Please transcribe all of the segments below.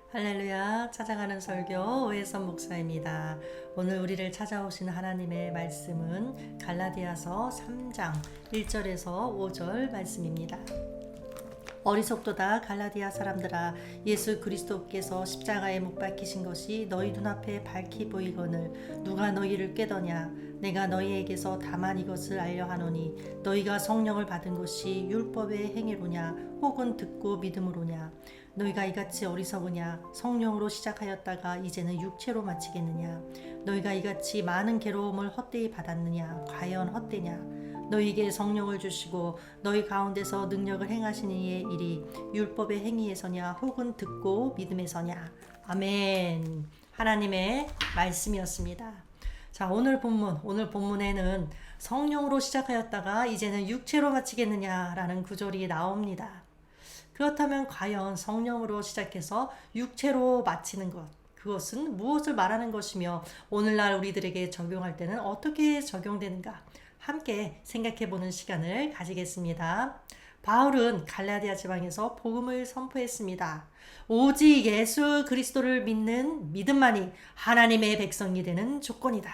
할렐루야, 찾아가는 설교 오해선 목사입니다. 오늘 우리를 찾아오신 하나님의 말씀은 갈라디아서 3장 1절에서 5절 말씀입니다. 어리석도다 갈라디아 사람들아, 예수 그리스도께서 십자가에 못 박히신 것이 너희 눈앞에 밝히 보이거늘 누가 너희를 꾀더냐. 내가 너희에게서 다만 이것을 알려 하노니 너희가 성령을 받은 것이 율법의 행위로냐 혹은 듣고 믿음으로냐. 너희가 이같이 어리석으냐. 성령으로 시작하였다가 이제는 육체로 마치겠느냐. 너희가 이같이 많은 괴로움을 헛되이 받았느냐. 과연 헛되냐. 너희에게 성령을 주시고 너희 가운데서 능력을 행하신 이의 일이 율법의 행위에서냐 혹은 듣고 믿음에서냐. 아멘. 하나님의 말씀이었습니다. 자, 오늘 본문에는 성령으로 시작하였다가 이제는 육체로 마치겠느냐라는 구절이 나옵니다. 그렇다면 과연 성령으로 시작해서 육체로 마치는 것, 그것은 무엇을 말하는 것이며 오늘날 우리들에게 적용할 때는 어떻게 적용되는가? 함께 생각해보는 시간을 가지겠습니다. 바울은 갈라디아 지방에서 복음을 선포했습니다. 오직 예수 그리스도를 믿는 믿음만이 하나님의 백성이 되는 조건이다.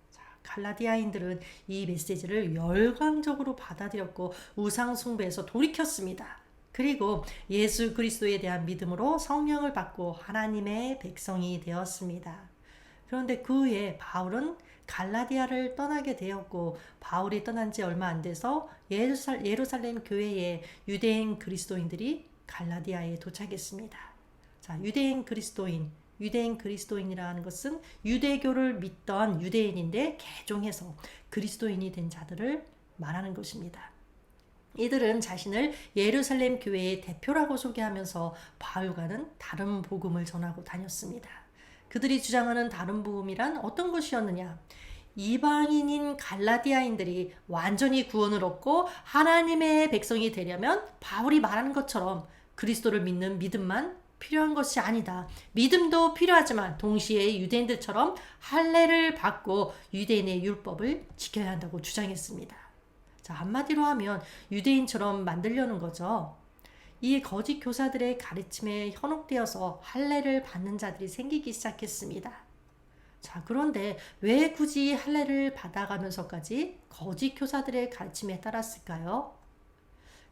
자, 갈라디아인들은 이 메시지를 열광적으로 받아들였고 우상 숭배에서 돌이켰습니다. 그리고 예수 그리스도에 대한 믿음으로 성령을 받고 하나님의 백성이 되었습니다. 그런데 그 후에 바울은 갈라디아를 떠나게 되었고, 바울이 떠난 지 얼마 안 돼서 예루살렘 교회의 유대인 그리스도인들이 갈라디아에 도착했습니다. 자, 유대인 그리스도인이라는 것은 유대교를 믿던 유대인인데 개종해서 그리스도인이 된 자들을 말하는 것입니다. 이들은 자신을 예루살렘 교회의 대표라고 소개하면서 바울과는 다른 복음을 전하고 다녔습니다. 그들이 주장하는 다른 복음이란 어떤 것이었느냐? 이방인인 갈라디아인들이 완전히 구원을 얻고 하나님의 백성이 되려면 바울이 말하는 것처럼 그리스도를 믿는 믿음만 필요한 것이 아니다. 믿음도 필요하지만 동시에 유대인들처럼 할례를 받고 유대인의 율법을 지켜야 한다고 주장했습니다. 자, 한마디로 하면 유대인처럼 만들려는 거죠. 이 거짓 교사들의 가르침에 현혹되어서 할례를 받는 자들이 생기기 시작했습니다. 자, 그런데 왜 굳이 할례를 받아가면서까지 거짓 교사들의 가르침에 따랐을까요?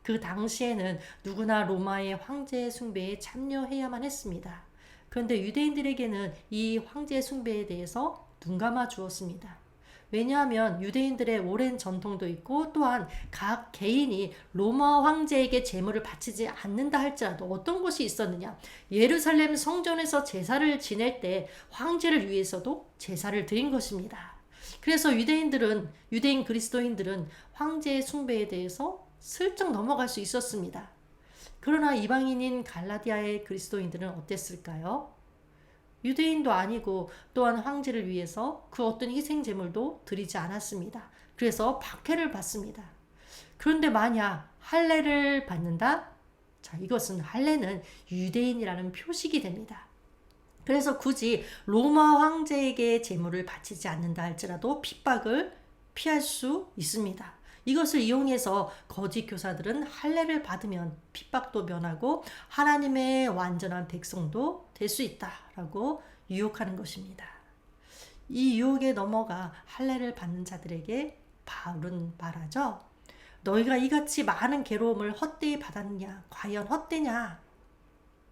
그 당시에는 누구나 로마의 황제 숭배에 참여해야만 했습니다. 그런데 유대인들에게는 이 황제 숭배에 대해서 눈감아 주었습니다. 왜냐하면 유대인들의 오랜 전통도 있고 또한 각 개인이 로마 황제에게 제물을 바치지 않는다 할지라도 어떤 것이 있었느냐. 예루살렘 성전에서 제사를 지낼 때 황제를 위해서도 제사를 드린 것입니다. 그래서 유대인 그리스도인들은 황제 숭배에 대해서 슬쩍 넘어갈 수 있었습니다. 그러나 이방인인 갈라디아의 그리스도인들은 어땠을까요? 유대인도 아니고 또한 황제를 위해서 그 어떤 희생 제물도 드리지 않았습니다. 그래서 박해를 받습니다. 그런데 만약 할례를 받는다? 자, 이것은 할례는 유대인이라는 표식이 됩니다. 그래서 굳이 로마 황제에게 제물을 바치지 않는다 할지라도 핍박을 피할 수 있습니다. 이것을 이용해서 거짓 교사들은 할례를 받으면 핍박도 면하고 하나님의 완전한 백성도 될 수 있다라고 유혹하는 것입니다. 이 유혹에 넘어가 할례를 받는 자들에게 바울은 말하죠. 너희가 이같이 많은 괴로움을 헛되이 받았느냐? 과연 헛되냐?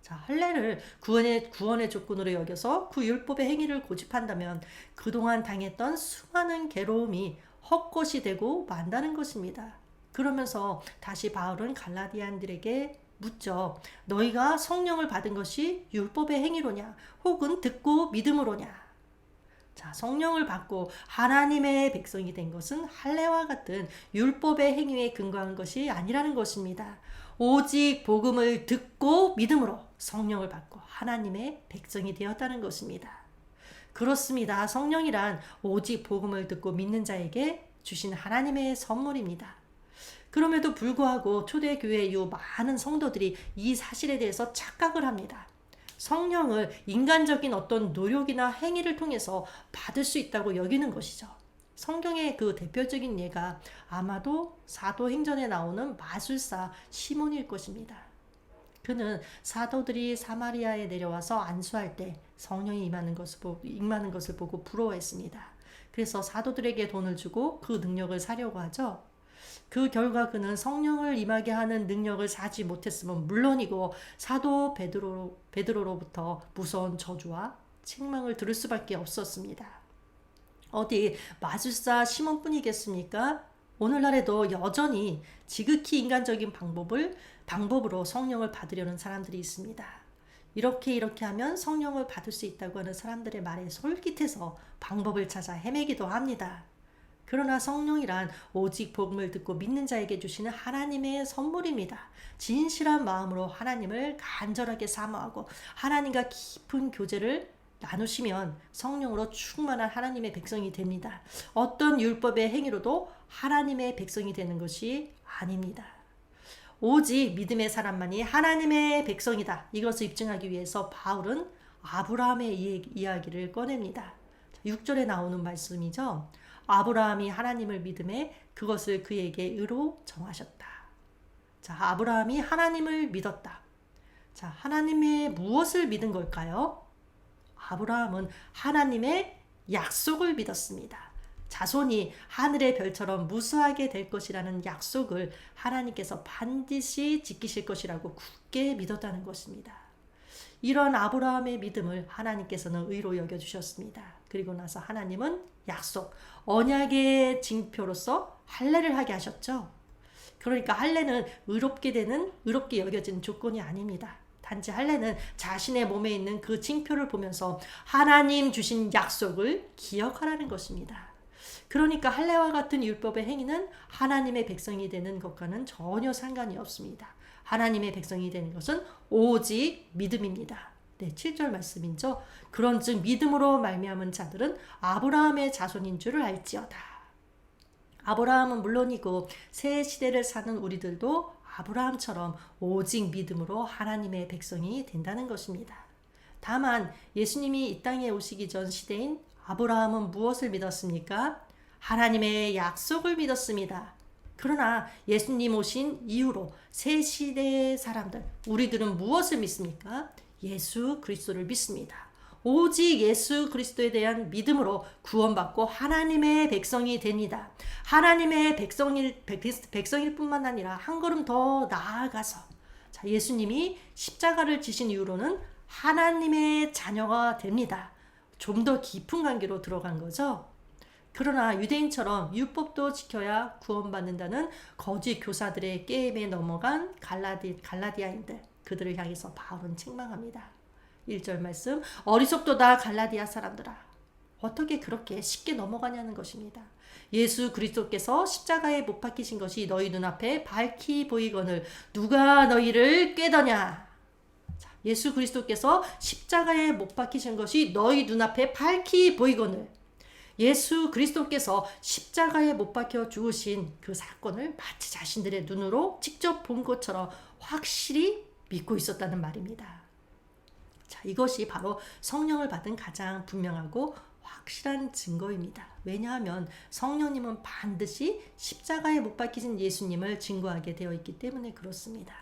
자, 할례를 구원의 조건으로 여겨서 그 율법의 행위를 고집한다면 그동안 당했던 수많은 괴로움이 헛것이 되고 만다는 것입니다. 그러면서 다시 바울은 갈라디아인들에게 묻죠. 너희가 성령을 받은 것이 율법의 행위로냐 혹은 듣고 믿음으로냐. 자, 성령을 받고 하나님의 백성이 된 것은 할례와 같은 율법의 행위에 근거한 것이 아니라는 것입니다. 오직 복음을 듣고 믿음으로 성령을 받고 하나님의 백성이 되었다는 것입니다. 그렇습니다. 성령이란 오직 복음을 듣고 믿는 자에게 주신 하나님의 선물입니다. 그럼에도 불구하고 초대교회 이후 많은 성도들이 이 사실에 대해서 착각을 합니다. 성령을 인간적인 어떤 노력이나 행위를 통해서 받을 수 있다고 여기는 것이죠. 성경의 그 대표적인 예가 아마도 사도행전에 나오는 마술사 시몬일 것입니다. 그는 사도들이 사마리아에 내려와서 안수할 때 성령이 임하는 것을 보고 부러워했습니다. 그래서 사도들에게 돈을 주고 그 능력을 사려고 하죠. 그 결과 그는 성령을 임하게 하는 능력을 사지 못했으면 물론이고 사도 베드로로부터 무서운 저주와 책망을 들을 수밖에 없었습니다. 어디 마술사 시몬뿐이겠습니까? 오늘날에도 여전히 지극히 인간적인 방법으로 성령을 받으려는 사람들이 있습니다. 이렇게 하면 성령을 받을 수 있다고 하는 사람들의 말에 솔깃해서 방법을 찾아 헤매기도 합니다. 그러나 성령이란 오직 복음을 듣고 믿는 자에게 주시는 하나님의 선물입니다. 진실한 마음으로 하나님을 간절하게 사모하고 하나님과 깊은 교제를 나누시면 성령으로 충만한 하나님의 백성이 됩니다. 어떤 율법의 행위로도 하나님의 백성이 되는 것이 아닙니다. 오직 믿음의 사람만이 하나님의 백성이다. 이것을 입증하기 위해서 바울은 아브라함의 이야기를 꺼냅니다. 6절에 나오는 말씀이죠. 아브라함이 하나님을 믿음에 그것을 그에게 의로 정하셨다. 자, 아브라함이 하나님을 믿었다. 자, 하나님의 무엇을 믿은 걸까요? 아브라함은 하나님의 약속을 믿었습니다. 자손이 하늘의 별처럼 무수하게 될 것이라는 약속을 하나님께서 반드시 지키실 것이라고 굳게 믿었다는 것입니다. 이런 아브라함의 믿음을 하나님께서는 의로 여겨주셨습니다. 그리고 나서 하나님은 약속, 언약의 징표로서 할례를 하게 하셨죠. 그러니까 할례는 의롭게 여겨지는 조건이 아닙니다. 단지 할례는 자신의 몸에 있는 그 징표를 보면서 하나님 주신 약속을 기억하라는 것입니다. 그러니까 할례와 같은 율법의 행위는 하나님의 백성이 되는 것과는 전혀 상관이 없습니다. 하나님의 백성이 되는 것은 오직 믿음입니다. 네, 7절 말씀이죠. 그런즉 믿음으로 말미암은 자들은 아브라함의 자손인 줄을 알지어다. 아브라함은 물론이고 새 시대를 사는 우리들도 아브라함처럼 오직 믿음으로 하나님의 백성이 된다는 것입니다. 다만 예수님이 이 땅에 오시기 전 시대인 아브라함은 무엇을 믿었습니까? 하나님의 약속을 믿었습니다. 그러나 예수님 오신 이후로 새 시대의 사람들, 우리들은 무엇을 믿습니까? 예수 그리스도를 믿습니다. 오직 예수 그리스도에 대한 믿음으로 구원받고 하나님의 백성이 됩니다. 하나님의 백성일 뿐만 아니라 한 걸음 더 나아가서 자, 예수님이 십자가를 지신 이후로는 하나님의 자녀가 됩니다. 좀 더 깊은 관계로 들어간 거죠. 그러나 유대인처럼 율법도 지켜야 구원받는다는 거짓 교사들의 게임에 넘어간 갈라디아인들, 그들을 향해서 바울은 책망합니다. 1절 말씀, 어리석도다 갈라디아 사람들아. 어떻게 그렇게 쉽게 넘어가냐는 것입니다. 예수 그리스도께서 십자가에 못 박히신 것이 너희 눈앞에 밝히 보이거늘 누가 너희를 꾀더냐. 예수 그리스도께서 십자가에 못 박히신 것이 너희 눈앞에 밝히 보이거늘, 예수 그리스도께서 십자가에 못 박혀 죽으신 그 사건을 마치 자신들의 눈으로 직접 본 것처럼 확실히 믿고 있었다는 말입니다. 자, 이것이 바로 성령을 받은 가장 분명하고 확실한 증거입니다. 왜냐하면 성령님은 반드시 십자가에 못 박히신 예수님을 증거하게 되어 있기 때문에 그렇습니다.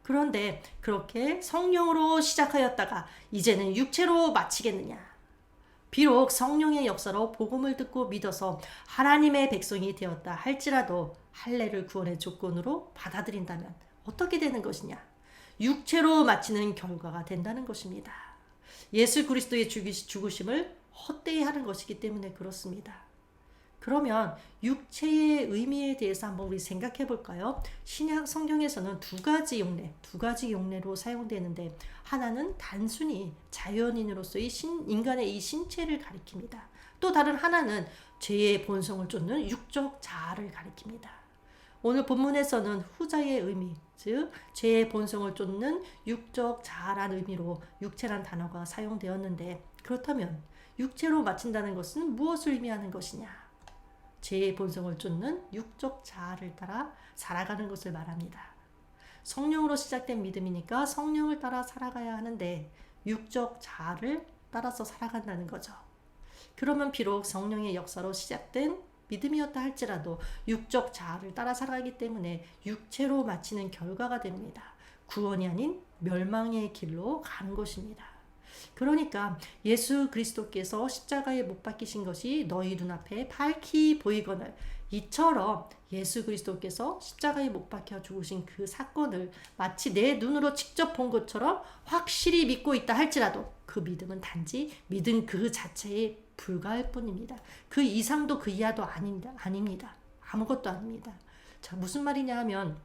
그런데 그렇게 성령으로 시작하였다가 이제는 육체로 마치겠느냐? 비록 성령의 역사로 복음을 듣고 믿어서 하나님의 백성이 되었다 할지라도 할례를 구원의 조건으로 받아들인다면 어떻게 되는 것이냐? 육체로 마치는 결과가 된다는 것입니다. 예수 그리스도의 죽으심을 헛되이 하는 것이기 때문에 그렇습니다. 그러면 육체의 의미에 대해서 한번 우리 생각해 볼까요? 신약 성경에서는 두 가지 용례로 사용되는데 하나는 단순히 자연인으로서의 인간의 이 신체를 가리킵니다. 또 다른 하나는 죄의 본성을 쫓는 육적 자아를 가리킵니다. 오늘 본문에서는 후자의 의미, 즉 죄의 본성을 쫓는 육적 자아란 의미로 육체란 단어가 사용되었는데 그렇다면 육체로 마친다는 것은 무엇을 의미하는 것이냐? 죄의 본성을 쫓는 육적 자아를 따라 살아가는 것을 말합니다. 성령으로 시작된 믿음이니까 성령을 따라 살아가야 하는데 육적 자아를 따라서 살아간다는 거죠. 그러면 비록 성령의 역사로 시작된 믿음이었다 할지라도 육적 자아를 따라 살아가기 때문에 육체로 마치는 결과가 됩니다. 구원이 아닌 멸망의 길로 가는 것입니다. 그러니까 예수 그리스도께서 십자가에 못 박히신 것이 너희 눈앞에 밝히 보이거늘, 이처럼 예수 그리스도께서 십자가에 못 박혀 죽으신 그 사건을 마치 내 눈으로 직접 본 것처럼 확실히 믿고 있다 할지라도 그 믿음은 단지 믿음 그 자체에 불과할 뿐입니다. 그 이상도 그 이하도 아닙니다. 아무것도 아닙니다. 자, 무슨 말이냐 하면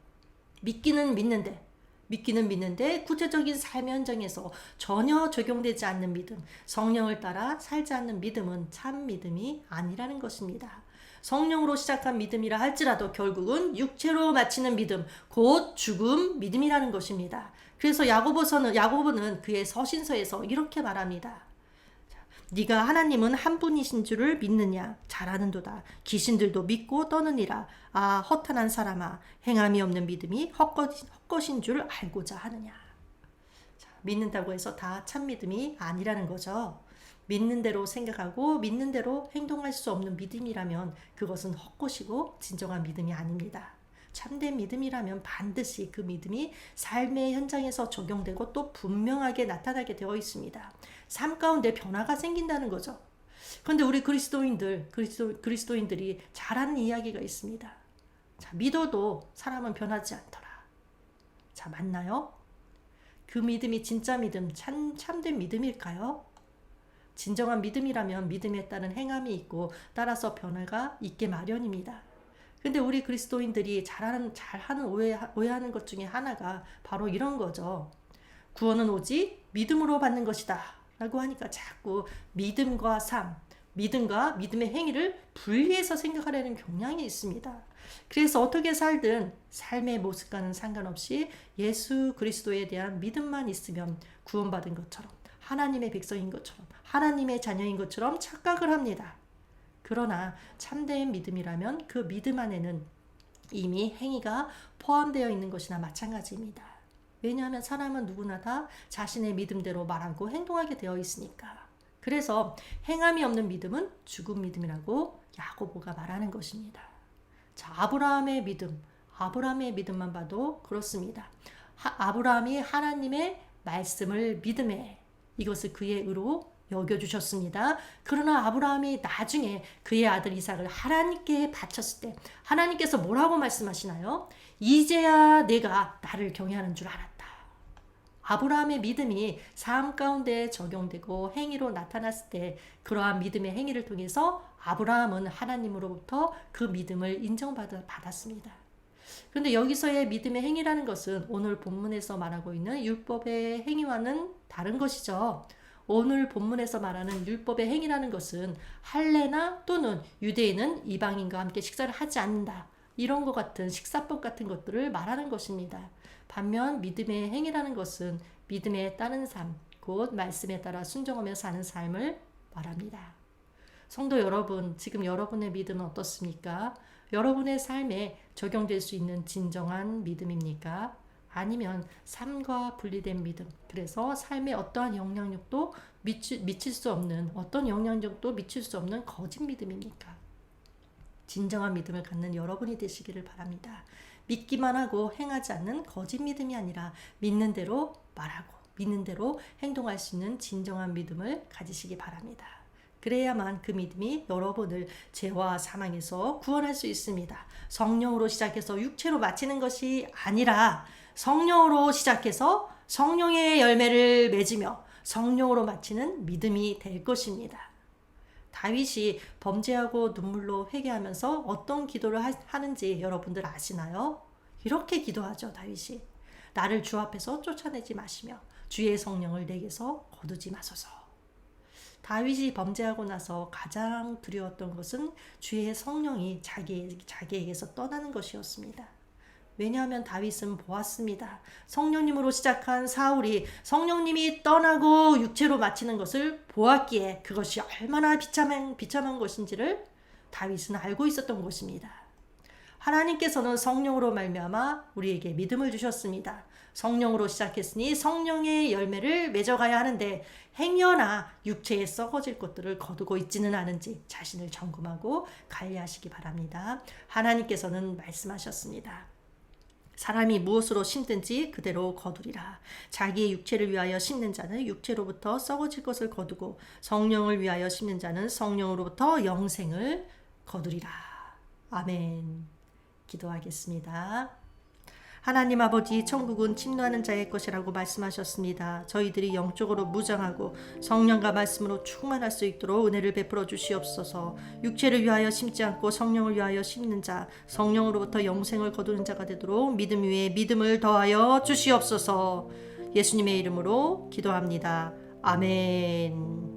믿기는 믿는데 구체적인 삶의 현장에서 전혀 적용되지 않는 믿음, 성령을 따라 살지 않는 믿음은 참 믿음이 아니라는 것입니다. 성령으로 시작한 믿음이라 할지라도 결국은 육체로 마치는 믿음, 곧 죽음 믿음이라는 것입니다. 그래서 야고보는 그의 서신서에서 이렇게 말합니다. 네가 하나님은 한 분이신 줄을 믿느냐? 잘하는도다. 귀신들도 믿고 떠느니라. 아, 허탄한 사람아, 행함이 없는 믿음이 헛것인 줄 알고자 하느냐? 자, 믿는다고 해서 다 참 믿음이 아니라는 거죠. 믿는 대로 생각하고 믿는 대로 행동할 수 없는 믿음이라면 그것은 헛것이고 진정한 믿음이 아닙니다. 참된 믿음이라면 반드시 그 믿음이 삶의 현장에서 적용되고 또 분명하게 나타나게 되어 있습니다. 삶 가운데 변화가 생긴다는 거죠. 그런데 우리 그리스도인들이 잘하는 이야기가 있습니다. 자, 믿어도 사람은 변하지 않더라. 자, 맞나요? 그 믿음이 진짜 믿음, 참된 믿음일까요? 진정한 믿음이라면 믿음에 따른 행함이 있고 따라서 변화가 있게 마련입니다. 근데 우리 그리스도인들이 잘하는 오해하는 것 중에 하나가 바로 이런 거죠. 구원은 오직 믿음으로 받는 것이다 라고 하니까 자꾸 믿음과 삶, 믿음과 믿음의 행위를 분리해서 생각하려는 경향이 있습니다. 그래서 어떻게 살든 삶의 모습과는 상관없이 예수 그리스도에 대한 믿음만 있으면 구원받은 것처럼, 하나님의 백성인 것처럼, 하나님의 자녀인 것처럼 착각을 합니다. 그러나 참된 믿음이라면 그 믿음 안에는 이미 행위가 포함되어 있는 것이나 마찬가지입니다. 왜냐하면 사람은 누구나 다 자신의 믿음대로 말하고 행동하게 되어 있으니까. 그래서 행함이 없는 믿음은 죽은 믿음이라고 야고보가 말하는 것입니다. 자, 아브라함의 믿음만 봐도 그렇습니다. 아브라함이 하나님의 말씀을 믿음에 이것을 그의 의로 여겨주셨습니다. 그러나 아브라함이 나중에 그의 아들 이삭을 하나님께 바쳤을 때 하나님께서 뭐라고 말씀하시나요? 이제야 내가 나를 경외하는 줄 알았다. 아브라함의 믿음이 삶 가운데 적용되고 행위로 나타났을 때 그러한 믿음의 행위를 통해서 아브라함은 하나님으로부터 그 믿음을 인정받았습니다. 그런데 여기서의 믿음의 행위라는 것은 오늘 본문에서 말하고 있는 율법의 행위와는 다른 것이죠. 오늘 본문에서 말하는 율법의 행위라는 것은 할례나 또는 유대인은 이방인과 함께 식사를 하지 않는다. 이런 것 같은 식사법 같은 것들을 말하는 것입니다. 반면 믿음의 행위라는 것은 믿음에 따른 삶, 곧 말씀에 따라 순종하며 사는 삶을 말합니다. 성도 여러분, 지금 여러분의 믿음은 어떻습니까? 여러분의 삶에 적용될 수 있는 진정한 믿음입니까? 아니면 삶과 분리된 믿음, 그래서 삶에 어떠한 영향력도 미칠 수 없는, 어떤 영향력도 미칠 수 없는 거짓 믿음입니까? 진정한 믿음을 갖는 여러분이 되시기를 바랍니다. 믿기만 하고 행하지 않는 거짓 믿음이 아니라 믿는 대로 말하고 믿는 대로 행동할 수 있는 진정한 믿음을 가지시기 바랍니다. 그래야만 그 믿음이 여러분을 죄와 사망에서 구원할 수 있습니다. 성령으로 시작해서 육체로 마치는 것이 아니라 성령으로 시작해서 성령의 열매를 맺으며 성령으로 마치는 믿음이 될 것입니다. 다윗이 범죄하고 눈물로 회개하면서 어떤 기도를 하는지 여러분들 아시나요? 이렇게 기도하죠, 다윗이. 나를 주 앞에서 쫓아내지 마시며 주의 성령을 내게서 거두지 마소서. 다윗이 범죄하고 나서 가장 두려웠던 것은 주의 성령이 자기에게서 떠나는 것이었습니다. 왜냐하면 다윗은 보았습니다. 성령님으로 시작한 사울이 성령님이 떠나고 육체로 마치는 것을 보았기에 그것이 얼마나 비참한 것인지를 다윗은 알고 있었던 것입니다. 하나님께서는 성령으로 말미암아 우리에게 믿음을 주셨습니다. 성령으로 시작했으니 성령의 열매를 맺어가야 하는데 행여나 육체에 썩어질 것들을 거두고 있지는 않은지 자신을 점검하고 관리하시기 바랍니다. 하나님께서는 말씀하셨습니다. 사람이 무엇으로 심든지 그대로 거두리라. 자기의 육체를 위하여 심는 자는 육체로부터 썩어질 것을 거두고 성령을 위하여 심는 자는 성령으로부터 영생을 거두리라. 아멘. 기도하겠습니다. 하나님 아버지, 천국은 침노하는 자의 것이라고 말씀하셨습니다. 저희들이 영적으로 무장하고 성령과 말씀으로 충만할 수 있도록 은혜를 베풀어 주시옵소서. 육체를 위하여 심지 않고 성령을 위하여 심는 자, 성령으로부터 영생을 거두는 자가 되도록 믿음 위에 믿음을 더하여 주시옵소서. 예수님의 이름으로 기도합니다. 아멘.